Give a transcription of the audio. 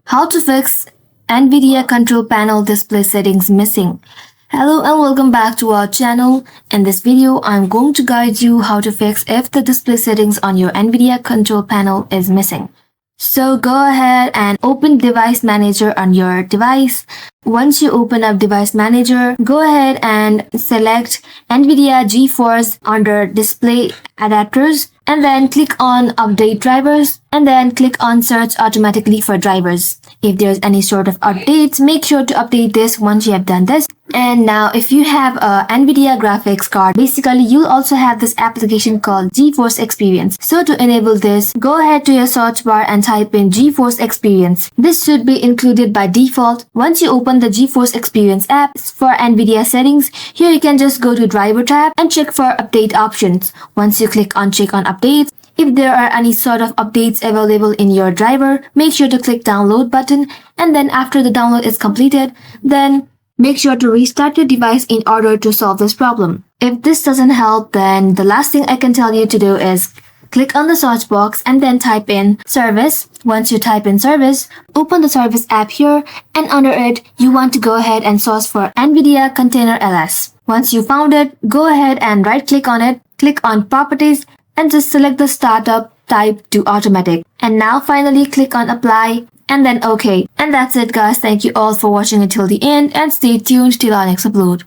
How to fix NVIDIA Control Panel display settings missing. Hello and welcome back to our channel. In this video, I'm going to guide you how to fix if the display settings on your NVIDIA Control Panel is missing. So go ahead and open Device Manager on your device. Once you open up Device Manager, go ahead and select NVIDIA GeForce under Display Adapters and then click on Update Drivers and then click on Search Automatically for Drivers. If there's any sort of updates, make sure to update this once you have done this. And now if you have a NVIDIA graphics card, basically you'll also have this application called GeForce Experience. So to enable this, go ahead to your search bar and type in GeForce Experience. This should be included by default. Once you open the GeForce Experience app for NVIDIA settings, here you can just go to Driver tab and check for update options. Once you click on Check on Updates, if there are any sort of updates available in your driver, make sure to click download button, and then after the download is completed, then make sure to restart your device in order to solve this problem. If this doesn't help, then the last thing I can tell you to do is click on the search box and then type in service. Once you type in service, open the service app here, and under it, you want to go ahead and search for NVIDIA Container LS. Once you found it, go ahead and right click on it, click on properties, and just select the startup type to automatic. And now finally click on apply and then OK. And that's it guys. Thank you all for watching until the end and stay tuned till our next upload.